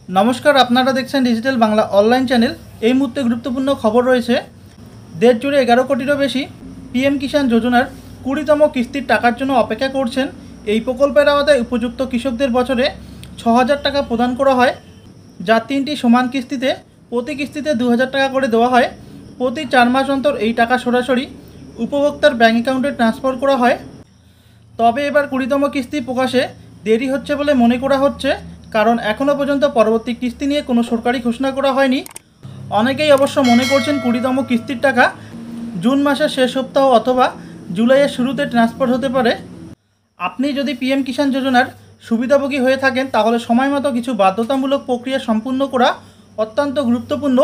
নমস্কার, আপনারা দেখছেন ডিজিটাল বাংলা অনলাইন চ্যানেল। এই মুহূর্তে গুরুত্বপূর্ণ খবর রয়েছে। দেশ জুড়ে 11 কোটিরও বেশি পিএম কিষাণ যোজনার 20তম কিস্তির টাকার জন্য অপেক্ষা করছেন। এই প্রকল্পের আওতায় উপযুক্ত কৃষকদের বছরে 6,000 টাকা প্রদান করা হয়, যা 3টি সমান কিস্তিতে প্রতি কিস্তিতে 2,000 টাকা করে দেওয়া হয়। প্রতি 4 মাস অন্তর এই টাকা সরাসরি উপভোক্তার ব্যাঙ্ক অ্যাকাউন্টে ট্রান্সফার করা হয়। তবে এবার 20তম কিস্তি প্রকাশে দেরি হচ্ছে বলে মনে করা হচ্ছে, কারণ এখনও পর্যন্ত পরবর্তী কিস্তি নিয়ে কোনো সরকারি ঘোষণা করা হয়নি। অনেকেই অবশ্য মনে করছেন 20তম কিস্তির টাকা জুন মাসের শেষ সপ্তাহ অথবা জুলাইয়ের শুরুতে ট্রান্সফার হতে পারে। আপনি যদি পিএম কিষাণ যোজনার সুবিধাভোগী হয়ে থাকেন, তাহলে সময়মতো কিছু বাধ্যতামূলক প্রক্রিয়া সম্পূর্ণ করা অত্যন্ত গুরুত্বপূর্ণ।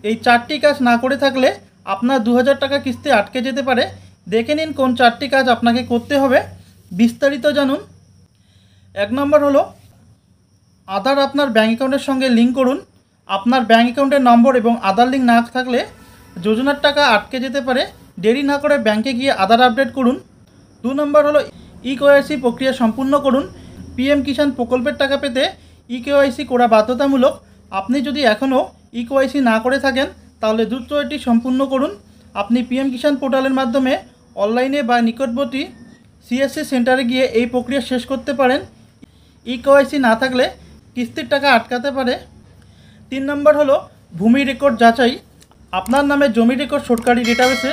এই 4টি কাজ না করে থাকলে আপনার 2,000 টাকা কিস্তি আটকে যেতে পারে। দেখে নিন কোন 4টি কাজ আপনাকে করতে হবে, বিস্তারিত জানুন। 1 নম্বর হলো আধার আপনার ব্যাঙ্ক অ্যাকাউন্টের সঙ্গে লিঙ্ক করুন। আপনার ব্যাঙ্ক অ্যাকাউন্টের নম্বর এবং আধার লিঙ্ক না থাকলে যোজনার টাকা আটকে যেতে পারে। দেরি না করে ব্যাঙ্কে গিয়ে আধার আপডেট করুন। 2 নম্বর হলো ইকেওয়াইসি প্রক্রিয়া সম্পূর্ণ করুন। পিএম কিষাণ প্রকল্পের টাকা পেতে ইকেওয়াইসি করা বাধ্যতামূলক। আপনি যদি এখনও ইকেওয়াইসি না করে থাকেন, তাহলে দ্রুত এটি সম্পূর্ণ করুন। আপনি পিএম কিষাণ পোর্টালের মাধ্যমে অনলাইনে বা নিকটবর্তী সিএসসি সেন্টারে গিয়ে এই প্রক্রিয়া শেষ করতে পারেন। ইকেওয়াইসি না থাকলে কিস্তির টাকা আটকাতে পারে। 3 নম্বর হলো ভূমি রেকর্ড যাচাই। আপনার নামে জমি রেকর্ড সরকারি ডেটাবেসে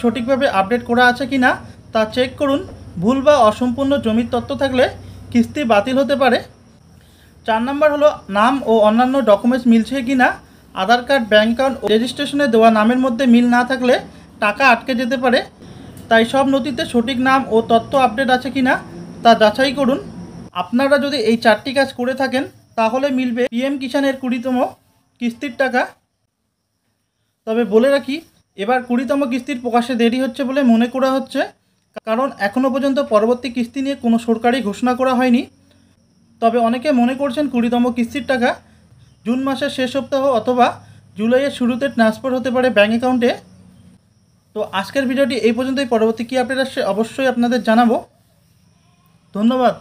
সঠিকভাবে আপডেট করা আছে কি না তা চেক করুন। ভুল বা অসম্পূর্ণ জমির তথ্য থাকলে কিস্তি বাতিল হতে পারে। 4 নম্বর হলো নাম ও অন্যান্য ডকুমেন্টস মিলছে কি না। আধার কার্ড, ব্যাঙ্ক অ্যাকাউন্ট ও রেজিস্ট্রেশনে দেওয়া নামের মধ্যে মিল না থাকলে টাকা আটকে যেতে পারে। তাই সব নথিতে সঠিক নাম ও তথ্য আপডেট আছে কি না তা যাচাই করুন। আপনারা যদি এই 4টি কাজ করে থাকেন, তাহলে মিলবে পিএম কিষাণের 20তম কিস্তির টাকা। তবে বলে রাখি, এবার 20তম কিস্তির প্রকাশে দেরি হচ্ছে বলে মনে করা হচ্ছে, কারণ এখনও পর্যন্ত পরবর্তী কিস্তি নিয়ে কোনো সরকারি ঘোষণা করা হয়নি। তবে অনেকে মনে করছেন 20তম কিস্তির টাকা জুন মাসের শেষ সপ্তাহ অথবা জুলাইয়ের শুরুতে ট্রান্সফার হতে পারে ব্যাঙ্ক অ্যাকাউন্টে। তো আজকের ভিডিওটি এই পর্যন্তই। পরবর্তী কী আপডেট আসছে অবশ্যই আপনাদের জানাবো। ধন্যবাদ।